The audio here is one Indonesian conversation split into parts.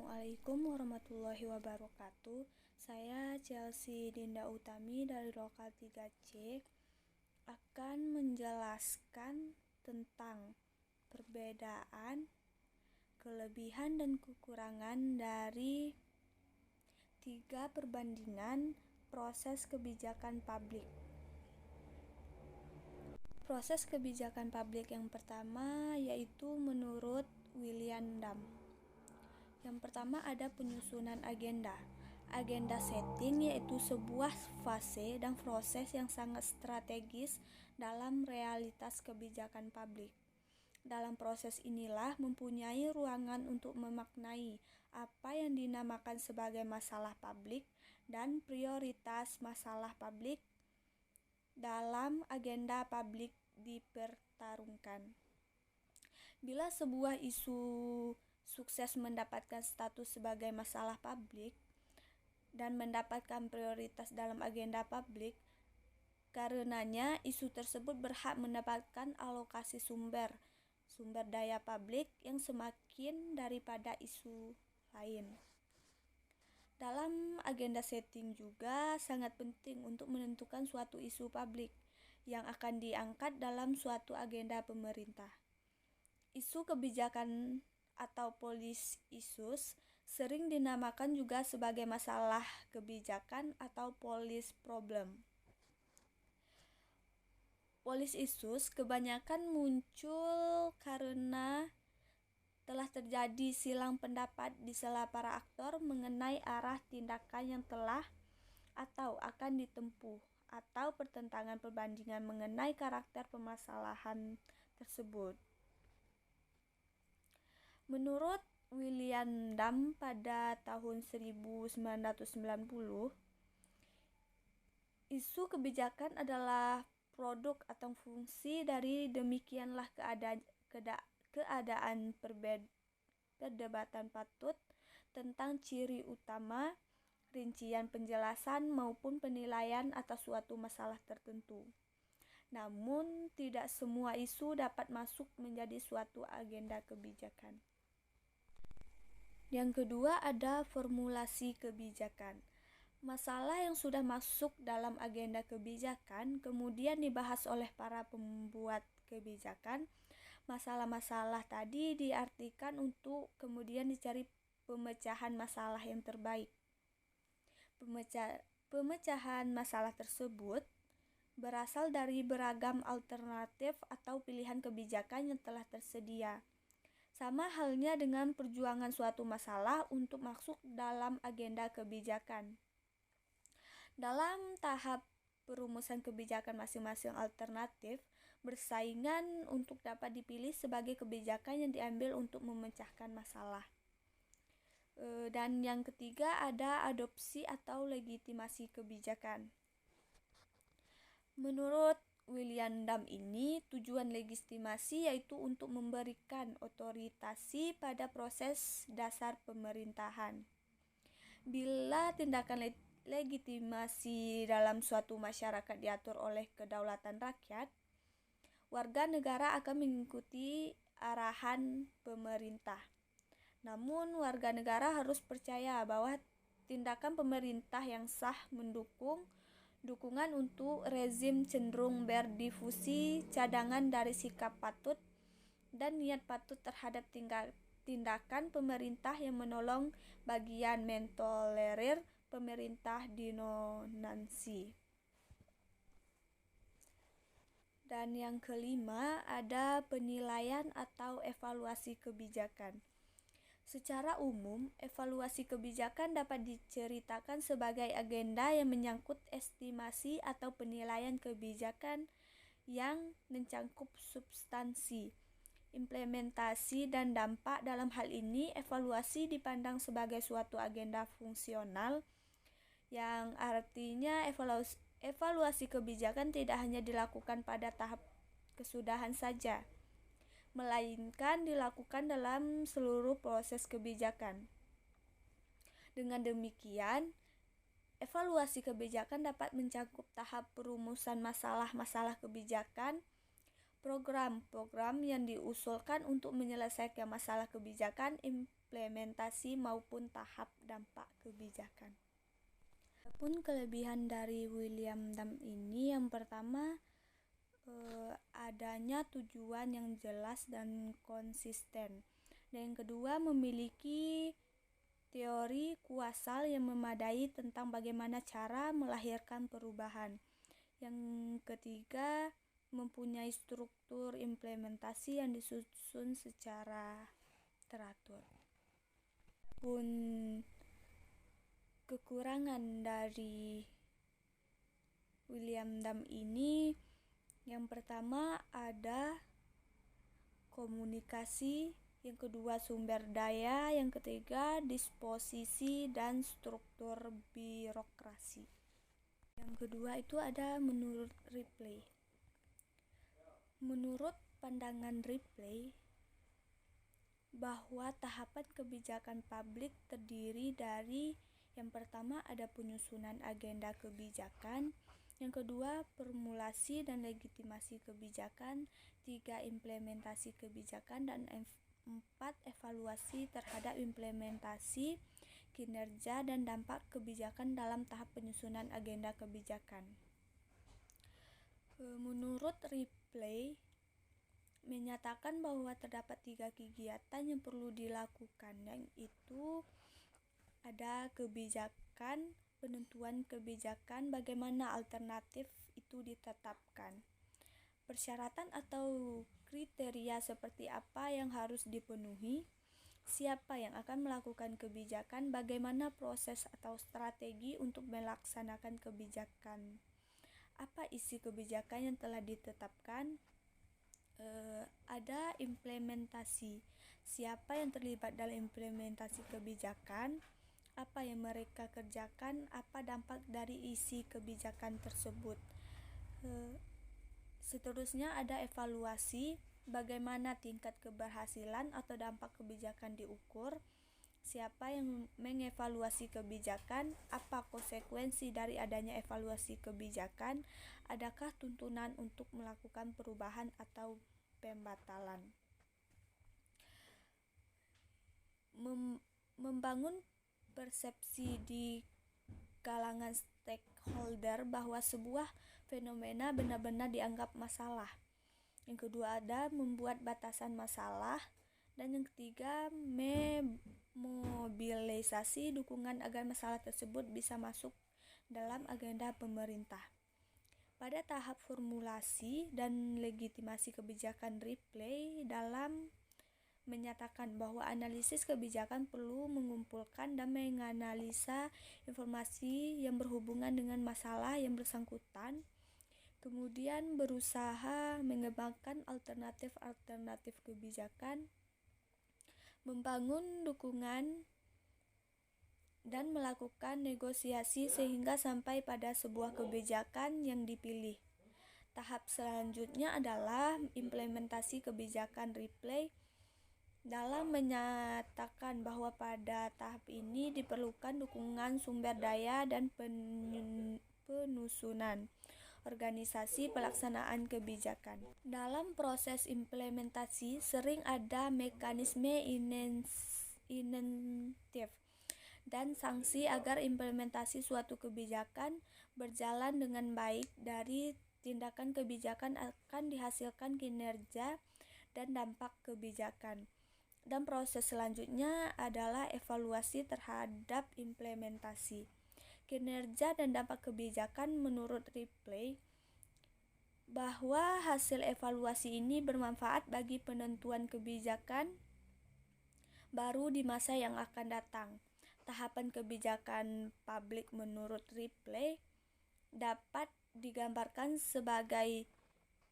Assalamualaikum warahmatullahi wabarakatuh. Saya Chelsea Dinda Utami dari Lokal 3C akan menjelaskan tentang perbedaan, kelebihan dan kekurangan dari 3 perbandingan proses kebijakan publik. Proses kebijakan publik yang pertama yaitu menurut William Dam. Yang pertama ada penyusunan agenda. Agenda setting yaitu sebuah fase dan proses yang sangat strategis dalam realitas kebijakan publik. Dalam proses inilah mempunyai ruangan untuk memaknai apa yang dinamakan sebagai masalah publik dan prioritas masalah publik dalam agenda publik dipertarungkan. Bila sebuah isu sukses mendapatkan status sebagai masalah publik dan mendapatkan prioritas dalam agenda publik, karenanya isu tersebut berhak mendapatkan alokasi sumber daya publik yang semakin daripada isu lain. Dalam agenda setting juga sangat penting untuk menentukan suatu isu publik yang akan diangkat dalam suatu agenda pemerintah. Isu kebijakan atau policy issues sering dinamakan juga sebagai masalah kebijakan atau policy problem. Policy issues kebanyakan muncul karena telah terjadi silang pendapat di sela para aktor mengenai arah tindakan yang telah atau akan ditempuh atau pertentangan perbandingan mengenai karakter permasalahan tersebut. Menurut William Dam pada tahun 1990, isu kebijakan adalah produk atau fungsi dari demikianlah keadaan perdebatan patut tentang ciri utama, rincian penjelasan maupun penilaian atas suatu masalah tertentu. Namun, tidak semua isu dapat masuk menjadi suatu agenda kebijakan. Yang kedua ada formulasi kebijakan. Masalah yang sudah masuk dalam agenda kebijakan kemudian dibahas oleh para pembuat kebijakan. Masalah-masalah tadi diartikan untuk kemudian dicari pemecahan masalah yang terbaik. Pemecahan masalah tersebut berasal dari beragam alternatif atau pilihan kebijakan yang telah tersedia. Sama halnya dengan perjuangan suatu masalah untuk masuk dalam agenda kebijakan. Dalam tahap perumusan kebijakan masing-masing alternatif bersaingan untuk dapat dipilih sebagai kebijakan yang diambil untuk memecahkan masalah. Dan yang ketiga ada adopsi atau legitimasi kebijakan. Menurut William Dam ini, tujuan legitimasi yaitu untuk memberikan otoritasi pada proses dasar pemerintahan. Bila tindakan legitimasi dalam suatu masyarakat diatur oleh kedaulatan rakyat, warga negara akan mengikuti arahan pemerintah. Namun, warga negara harus percaya bahwa tindakan pemerintah yang sah dukungan untuk rezim cenderung berdifusi cadangan dari sikap patut dan niat patut terhadap tindakan pemerintah yang menolong bagian mentolerir pemerintah dinonansi. Dan yang kelima ada penilaian atau evaluasi kebijakan. Secara umum, evaluasi kebijakan dapat diceritakan sebagai agenda yang menyangkut estimasi atau penilaian kebijakan yang mencangkup substansi, implementasi, dan dampak. Dalam hal ini, evaluasi dipandang sebagai suatu agenda fungsional, yang artinya evaluasi kebijakan tidak hanya dilakukan pada tahap kesudahan saja, melainkan dilakukan dalam seluruh proses kebijakan. Dengan demikian, evaluasi kebijakan dapat mencakup tahap perumusan masalah-masalah kebijakan, program-program yang diusulkan untuk menyelesaikan masalah kebijakan, implementasi maupun tahap dampak kebijakan. Adapun kelebihan dari William Dam ini, yang pertama adanya tujuan yang jelas dan konsisten. Dan yang kedua, memiliki teori kuasal yang memadai tentang bagaimana cara melahirkan perubahan. Yang ketiga, mempunyai struktur implementasi yang disusun secara teratur. Pun kekurangan dari William Dam ini, yang pertama ada komunikasi, yang kedua sumber daya, yang ketiga disposisi dan struktur birokrasi. Yang kedua itu ada menurut Ripley. Menurut pandangan Ripley, bahwa tahapan kebijakan publik terdiri dari yang pertama ada penyusunan agenda kebijakan, yang kedua formulasi dan legitimasi kebijakan, 3 implementasi kebijakan, dan 4 evaluasi terhadap implementasi, kinerja dan dampak kebijakan dalam tahap penyusunan agenda kebijakan. Menurut Ripley menyatakan bahwa terdapat 3 kegiatan yang perlu dilakukan, yaitu ada kebijakan, penentuan kebijakan, bagaimana alternatif itu ditetapkan, persyaratan atau kriteria seperti apa yang harus dipenuhi, siapa yang akan melakukan kebijakan, bagaimana proses atau strategi untuk melaksanakan kebijakan, apa isi kebijakan yang telah ditetapkan, ada implementasi, siapa yang terlibat dalam implementasi kebijakan, apa yang mereka kerjakan, apa dampak dari isi kebijakan tersebut. Seterusnya ada evaluasi, bagaimana tingkat keberhasilan atau dampak kebijakan diukur, siapa yang mengevaluasi kebijakan, apa konsekuensi dari adanya evaluasi kebijakan, adakah tuntunan untuk melakukan perubahan atau pembatalan. Membangun persepsi di kalangan stakeholder bahwa sebuah fenomena benar-benar dianggap masalah. Yang kedua ada membuat batasan masalah, dan yang ketiga memobilisasi dukungan agar masalah tersebut bisa masuk dalam agenda pemerintah. Pada tahap formulasi dan legitimasi kebijakan, Ripley dalam menyatakan bahwa analisis kebijakan perlu mengumpulkan dan menganalisa informasi yang berhubungan dengan masalah yang bersangkutan, kemudian berusaha mengembangkan alternatif-alternatif kebijakan, membangun dukungan, dan melakukan negosiasi sehingga sampai pada sebuah kebijakan yang dipilih. Tahap selanjutnya adalah implementasi kebijakan. Ripley dalam menyatakan bahwa pada tahap ini diperlukan dukungan sumber daya dan penyusunan organisasi pelaksanaan kebijakan. Dalam proses implementasi sering ada mekanisme insentif dan sanksi agar implementasi suatu kebijakan berjalan dengan baik. Dari tindakan kebijakan akan dihasilkan kinerja dan dampak kebijakan. Dan proses selanjutnya adalah evaluasi terhadap implementasi, kinerja dan dampak kebijakan. Menurut Ripley, bahwa hasil evaluasi ini bermanfaat bagi penentuan kebijakan baru di masa yang akan datang. Tahapan kebijakan publik menurut Ripley dapat digambarkan sebagai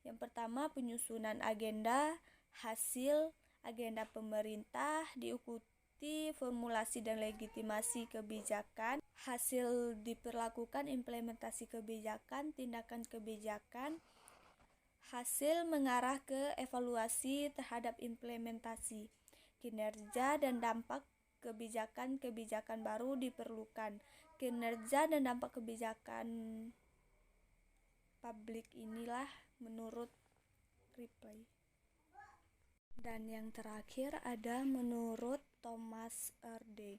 yang pertama penyusunan agenda, hasil agenda pemerintah, diikuti formulasi dan legitimasi kebijakan, hasil diperlakukan implementasi kebijakan, tindakan kebijakan, hasil mengarah ke evaluasi terhadap implementasi, kinerja dan dampak kebijakan baru diperlukan. Kinerja dan dampak kebijakan publik inilah menurut Ripley. Dan yang terakhir ada menurut Thomas Erde.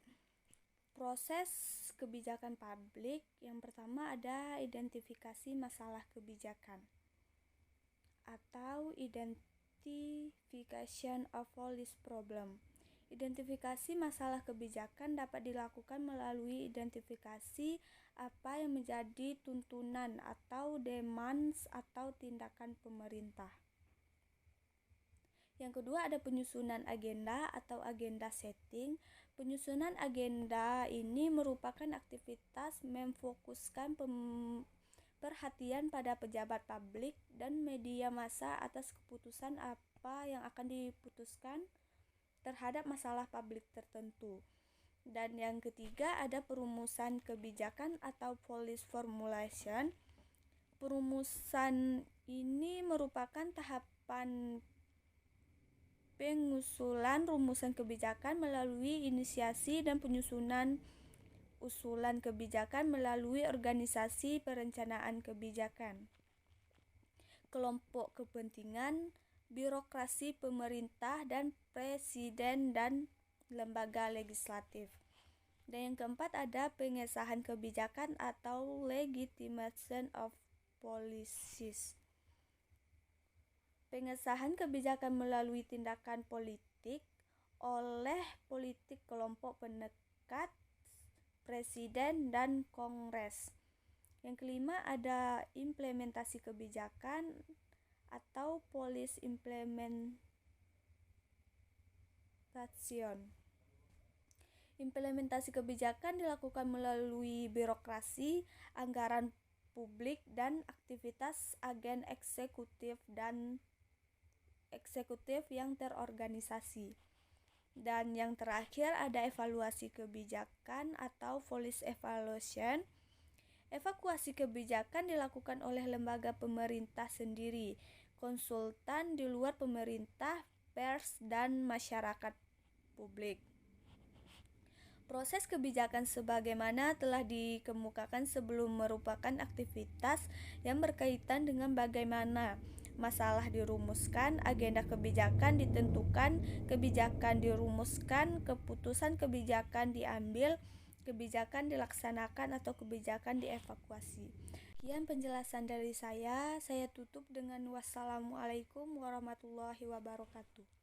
Proses kebijakan publik yang pertama ada identifikasi masalah kebijakan atau identification of policy problem. Identifikasi masalah kebijakan dapat dilakukan melalui identifikasi apa yang menjadi tuntunan atau demands atau tindakan pemerintah. Yang kedua ada penyusunan agenda atau agenda setting. Penyusunan agenda ini merupakan aktivitas memfokuskan perhatian pada pejabat publik dan media massa atas keputusan apa yang akan diputuskan terhadap masalah publik tertentu. Dan yang ketiga ada perumusan kebijakan atau policy formulation. Perumusan ini merupakan tahapan pengusulan rumusan kebijakan melalui inisiasi dan penyusunan usulan kebijakan melalui organisasi perencanaan kebijakan, kelompok kepentingan, birokrasi pemerintah dan presiden dan lembaga legislatif. Dan yang keempat ada pengesahan kebijakan atau legitimation of policies. Pengesahan kebijakan melalui tindakan politik oleh politik kelompok penekat, presiden dan kongres. Yang kelima ada implementasi kebijakan atau policy implementation. Implementasi kebijakan dilakukan melalui birokrasi, anggaran publik, dan aktivitas agen eksekutif yang terorganisasi. Dan yang terakhir ada evaluasi kebijakan atau policy evaluation. Evaluasi kebijakan dilakukan oleh lembaga pemerintah sendiri, konsultan di luar pemerintah, pers, dan masyarakat publik. Proses kebijakan sebagaimana telah dikemukakan sebelum merupakan aktivitas yang berkaitan dengan bagaimana masalah dirumuskan, agenda kebijakan ditentukan, kebijakan dirumuskan, keputusan kebijakan diambil, kebijakan dilaksanakan atau kebijakan dievakuasi. Sekian penjelasan dari saya tutup dengan wassalamualaikum warahmatullahi wabarakatuh.